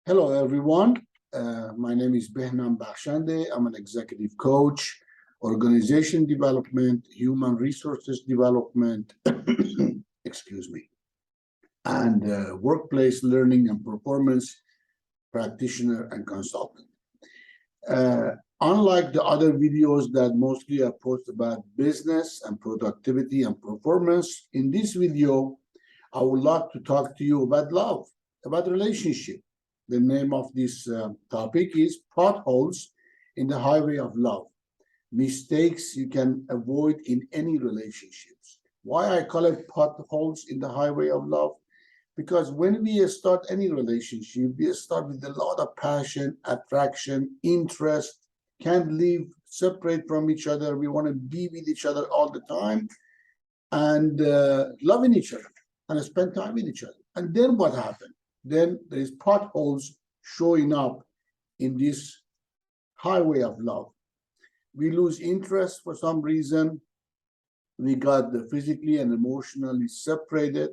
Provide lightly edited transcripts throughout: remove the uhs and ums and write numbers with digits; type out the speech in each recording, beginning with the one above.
Hello, everyone. My name is Behnam Bakhshandeh. I'm an executive coach, organization development, human resources development, excuse me, and workplace learning and performance practitioner and consultant. Unlike the other videos that mostly are posted about business and productivity and performance, in this video, I would like to talk to you about love, about relationship. The name of this topic is Potholes in the Highway of Love. Mistakes you can avoid in any relationships. Why I call it potholes in the highway of love? Because when we start any relationship, we start with a lot of passion, attraction, interest, can't live separate from each other. We want to be with each other all the time and loving each other and spend time with each other. And then what happened? Then there is potholes showing up in this highway of love. We lose interest for some reason. We got physically and emotionally separated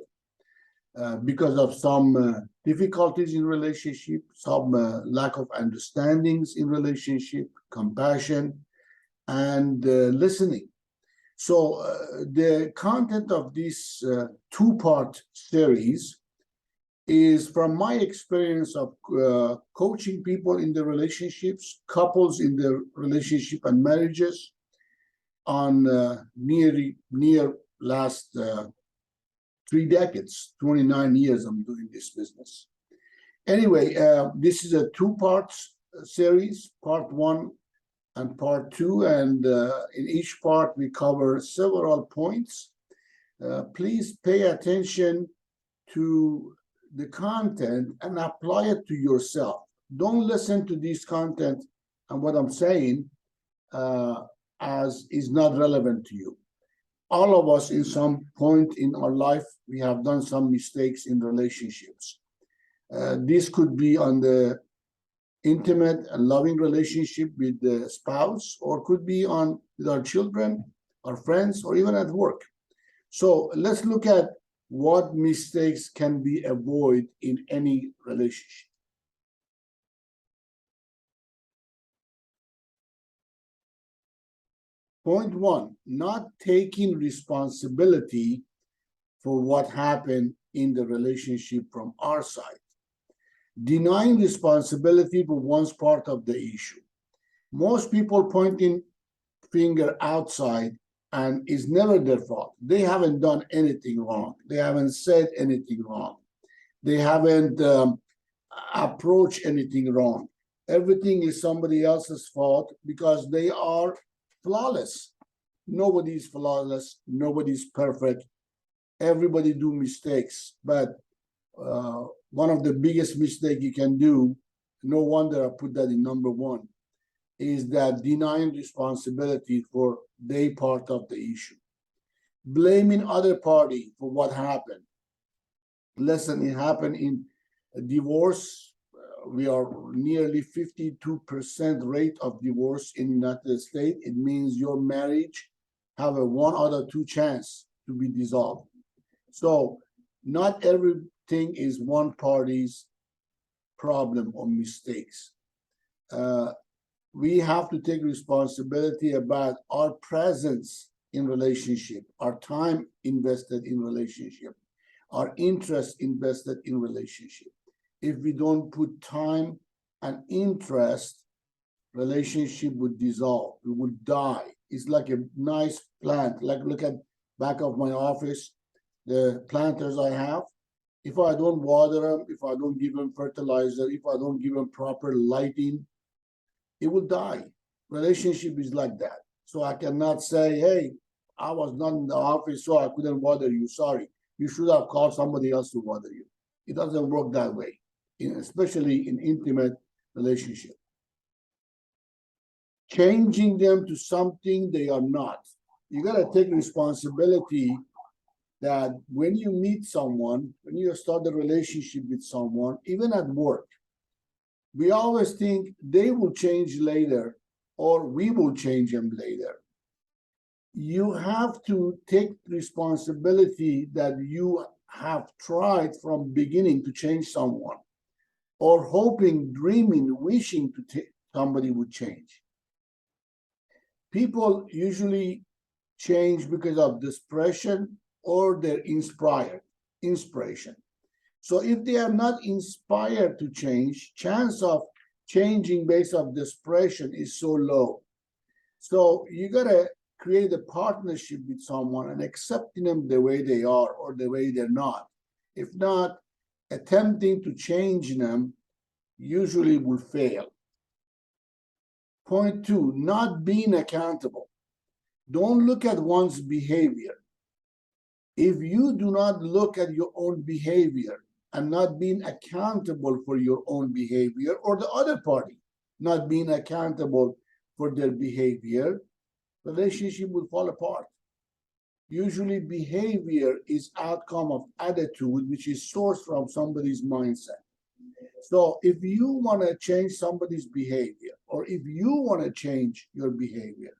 because of some difficulties in relationship, some lack of understandings in relationship, compassion, and listening. So the content of this two-part series is from my experience of coaching people in the relationships, couples in the relationship and marriages on near last 3 decades, 29 years I'm doing this business. Anyway, this is a two-part series, part 1 and part 2, and in each part we cover several points. Please pay attention to the content and apply it to yourself. Don't listen to this content and what I'm saying as is not relevant to you. All of us in some point in our life, we have done some mistakes in relationships. This could be on the intimate and loving relationship with the spouse, or could be on with our children, our friends, or even at work. So let's look at what mistakes can be avoided in any relationship. Point 1, not taking responsibility for what happened in the relationship from our side. Denying responsibility for one's part of the issue. Most people pointing finger outside and it's never their fault. They haven't done anything wrong. They haven't said anything wrong. They haven't approached anything wrong. Everything is somebody else's fault because they are flawless. Nobody's flawless. Nobody's perfect. Everybody do mistakes. But one of the biggest mistakes you can do, no wonder I put that in number 1, is that denying responsibility for their part of the issue. Blaming other party for what happened. Listen, it happened in divorce. We are nearly 52% rate of divorce in the United States. It means your marriage have a 1 out of 2 chance to be dissolved. So not everything is one party's problem or mistakes. We have to take responsibility about our presence in relationship, our time invested in relationship, our interest invested in relationship. If we don't put time and interest, relationship would dissolve, it would die. It's like a nice plant. Like look at back of my office, the planters I have. If I don't water them, if I don't give them fertilizer, if I don't give them proper lighting, it will die. Relationship is like that. So I cannot say, hey, I was not in the office, so I couldn't water you. Sorry. You should have called somebody else to water you. It doesn't work that way, especially in intimate relationship. Changing them to something they are not. You got to take responsibility that when you meet someone, when you start a relationship with someone, even at work, we always think they will change later or we will change them later. You have to take responsibility that you have tried from beginning to change someone, or hoping, dreaming, wishing somebody would change. People usually change because of desperation or their inspiration. So if they are not inspired to change, chance of changing based on desperation is so low. So you gotta create a partnership with someone and accepting them the way they are or the way they're not. If not, attempting to change them usually will fail. Point two, not being accountable. Don't look at one's behavior. If you do not look at your own behavior and not being accountable for your own behavior, or the other party not being accountable for their behavior, relationship will fall apart. Usually behavior is outcome of attitude, which is sourced from somebody's mindset. So if you want to change somebody's behavior, or if you want to change your behavior,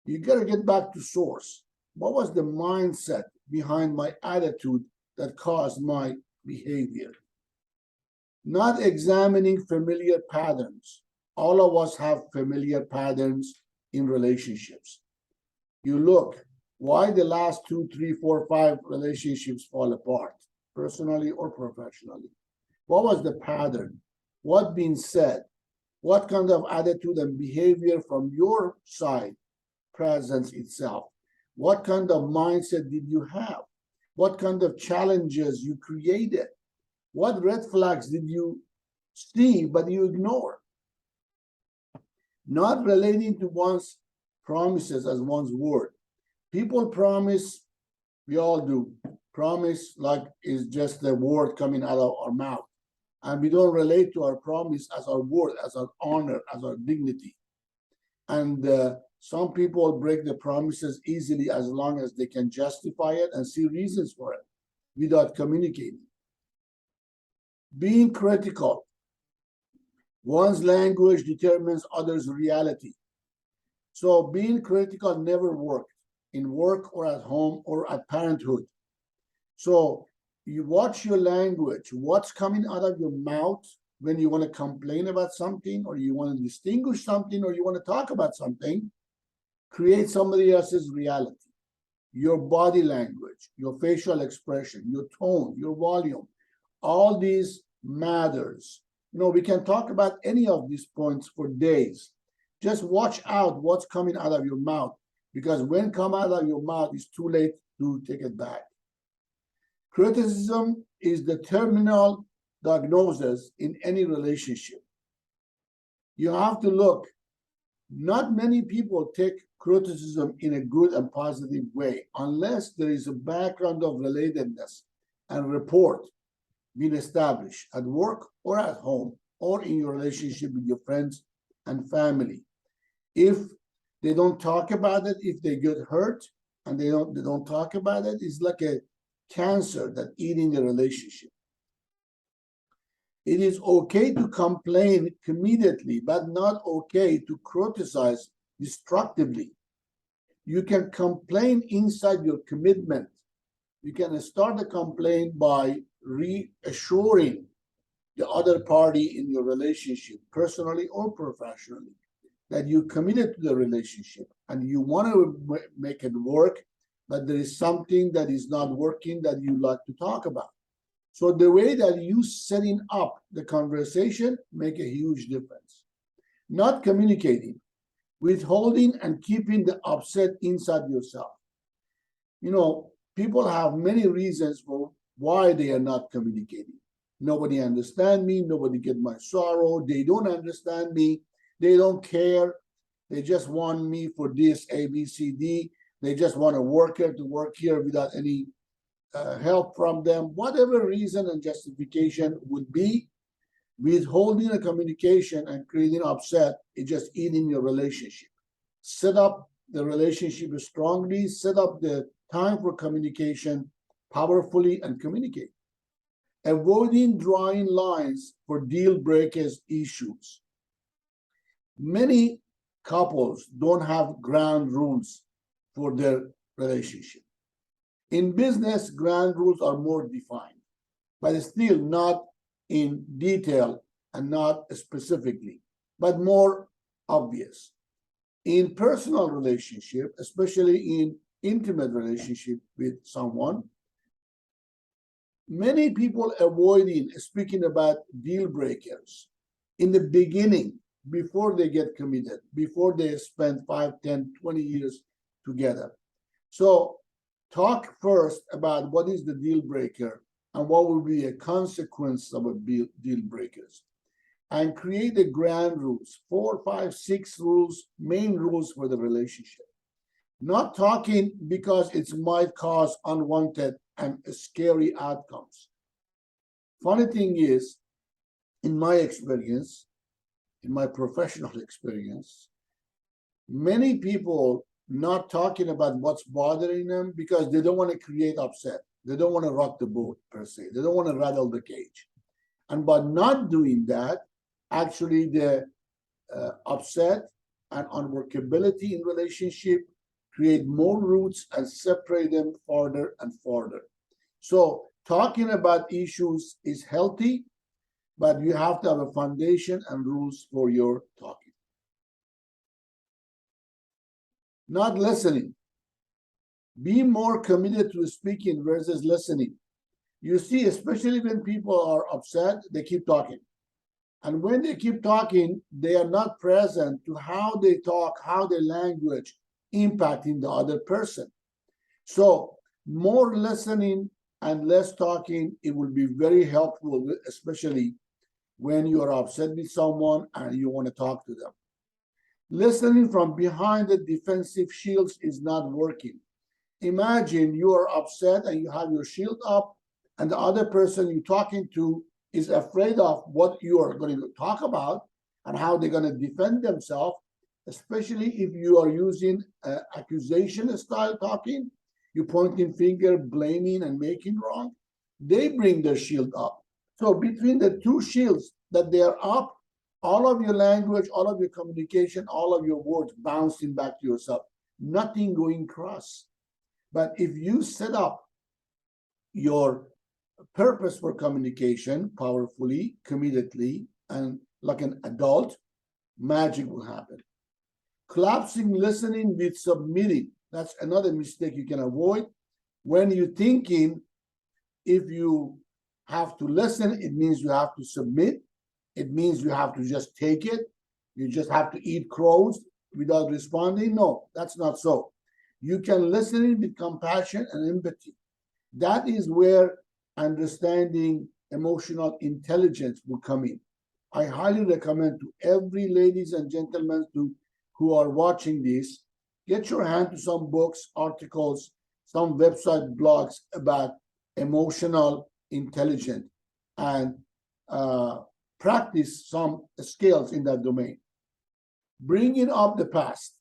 you got to get back to source. What was the mindset behind my attitude that caused my behavior? Not examining familiar patterns. All of us have familiar patterns in relationships. You look, why the last 2, 3, 4, 5 relationships fall apart, personally or professionally? What was the pattern? What being said? What kind of attitude and behavior from your side presents itself? What kind of mindset did you have? What kind of challenges you created? What red flags did you see but you ignore? Not relating to one's promises as one's word. People promise, we all do. Promise like is just the word coming out of our mouth. And we don't relate to our promise as our word, as our honor, as our dignity. And some people break the promises easily as long as they can justify it and see reasons for it without communicating. Being critical. One's language determines others' reality. So being critical never worked in work or at home or at parenthood. So you watch your language, what's coming out of your mouth when you want to complain about something, or you want to distinguish something, or you want to talk about something, create somebody else's reality. Your body language, your facial expression, your tone, your volume, all these matters. You know, we can talk about any of these points for days. Just watch out what's coming out of your mouth, because when come out of your mouth, it's too late to take it back. Criticism is the terminal diagnosis in any relationship. You have to look. Not many people take criticism in a good and positive way unless there is a background of relatedness and rapport being established at work or at home or in your relationship with your friends and family. If they don't talk about it, if they get hurt and they don't talk about it, it's like a cancer that eating the relationship. It is okay to complain immediately, but not okay to criticize destructively. You can complain inside your commitment. You can start a complaint by reassuring the other party in your relationship, personally or professionally, that you committed to the relationship and you want to make it work, but there is something that is not working that you like to talk about. So the way that you setting up the conversation make a huge difference. Not communicating, withholding and keeping the upset inside yourself. You know, people have many reasons for why they are not communicating. Nobody understands me, nobody gets my sorrow, they don't understand me, they don't care, they just want me for this, A, B, C, D, they just want a worker to work here without any help from them. Whatever reason and justification would be, withholding a communication and creating upset is just eating your relationship. Set up the relationship strongly, set up the time for communication powerfully, and communicate. Avoiding drawing lines for deal breakers issues. Many couples don't have ground rules for their relationship. In business, ground rules are more defined, but still not in detail and not specifically, but more obvious. In personal relationship, especially in intimate relationship with someone, many people avoiding speaking about deal breakers in the beginning, before they get committed, before they spend 5, 10, 20 years together. So talk first about what is the deal breaker and what will be a consequence of a deal breakers, and create the grand rules, 4, 5, 6 rules, main rules for the relationship. Not talking because it might cause unwanted and scary outcomes. Funny thing is, in my experience, in my professional experience, many people not talking about what's bothering them because they don't want to create upset. They don't want to rock the boat per se. They don't want to rattle the cage. And by not doing that, actually the upset and unworkability in relationship create more roots and separate them farther and farther. So talking about issues is healthy, but you have to have a foundation and rules for your talking. Not listening. Be more committed to speaking versus listening. You see, especially when people are upset, they keep talking. And when they keep talking, they are not present to how they talk, how their language impacting the other person. So more listening and less talking, it will be very helpful, especially when you are upset with someone and you want to talk to them. Listening from behind the defensive shields is not working. Imagine you are upset and you have your shield up, and the other person you're talking to is afraid of what you are going to talk about and how they're going to defend themselves, especially if you are using accusation style talking, you're pointing finger, blaming, and making wrong. They bring their shield up. So between the two shields that they are up, all of your language, all of your communication, all of your words bouncing back to yourself, nothing going cross. But if you set up your purpose for communication powerfully, committedly, and like an adult, magic will happen. Collapsing listening with submitting. That's another mistake you can avoid. When you're thinking, if you have to listen, it means you have to submit. It means you have to just take it. You just have to eat crows without responding. No, that's not so. You can listen with compassion and empathy. That is where understanding emotional intelligence will come in. I highly recommend to every ladies and gentlemen who are watching this, get your hand to some books, articles, some website blogs about emotional intelligence, and practice some skills in that domain. Bringing up the past.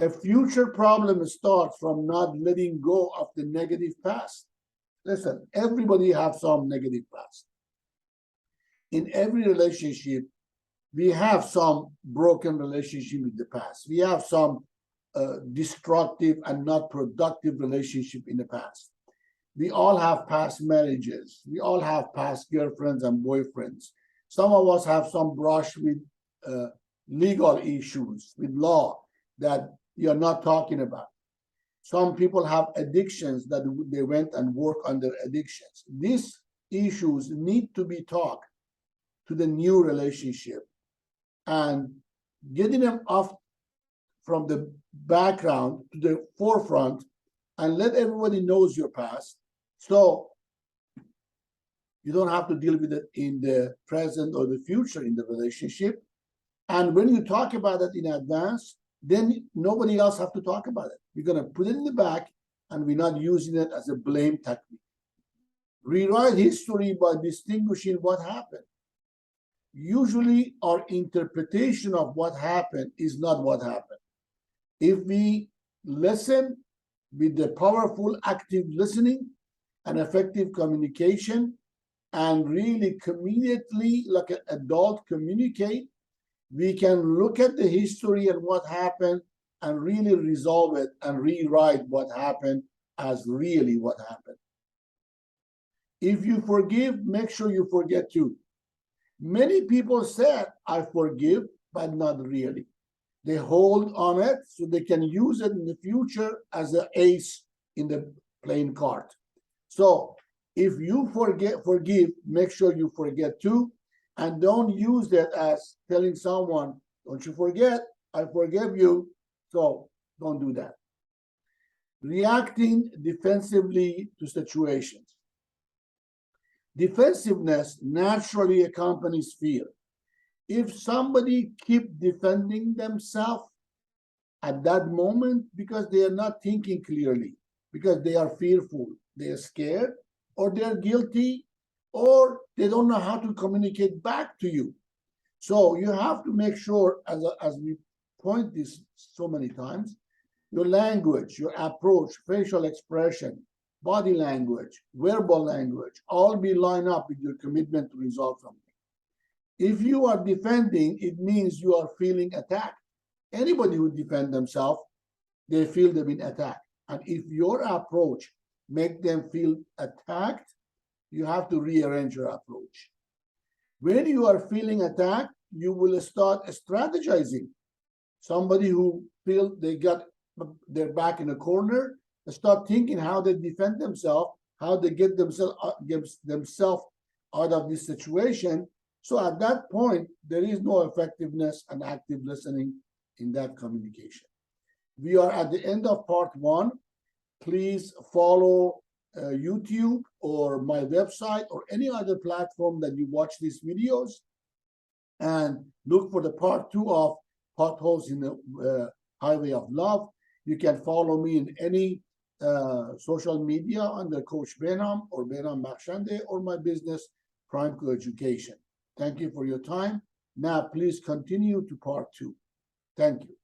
A future problem starts from not letting go of the negative past. Listen, everybody has some negative past. In every relationship, we have some broken relationship with the past. We have some destructive and not productive relationship in the past. We all have past marriages. We all have past girlfriends and boyfriends. Some of us have some brush with legal issues, with law that you're not talking about. Some people have addictions that they went and work on their addictions. These issues need to be talked to the new relationship and getting them off from the background to the forefront and let everybody knows your past. So you don't have to deal with it in the present or the future in the relationship. And when you talk about it in advance, then nobody else have to talk about it. We're going to put it in the back and we're not using it as a blame technique. Rewrite history by distinguishing what happened. Usually our interpretation of what happened is not what happened. If we listen with the powerful active listening and effective communication and really comedically, like an adult, communicate, we can look at the history and what happened and really resolve it and rewrite what happened as really what happened. If you forgive, make sure you forget too. Many people said, I forgive, but not really. They hold on it so they can use it in the future as an ace in the playing card. So if you forgive, make sure you forget too, and don't use that as telling someone, don't you forget, I forgive you. So don't do that. Reacting defensively to situations. Defensiveness naturally accompanies fear. If somebody keep defending themselves at that moment because they are not thinking clearly, because they are fearful, they are scared, or they're guilty, or they don't know how to communicate back to you. So you have to make sure, as we point this so many times, your language, your approach, facial expression, body language, verbal language, all be lined up with your commitment to resolve something. If you are defending, it means you are feeling attacked. Anybody who defend themselves, they feel they've been attacked. And if your approach make them feel attacked, you have to rearrange your approach. When you are feeling attacked, you will start strategizing. Somebody who feel they got their back in a corner, start thinking how they defend themselves, how they get themselves out of this situation. So at that point, there is no effectiveness and active listening in that communication. We are at the end of part 1. Please follow YouTube or my website or any other platform that you watch these videos, and look for the part 2 of Potholes in the Highway of Love. You can follow me in any social media under Coach Behnam or Behnam Bakhshandeh, or my business, Prime Co-Education. Thank you for your time. Now, please continue to part 2. Thank you.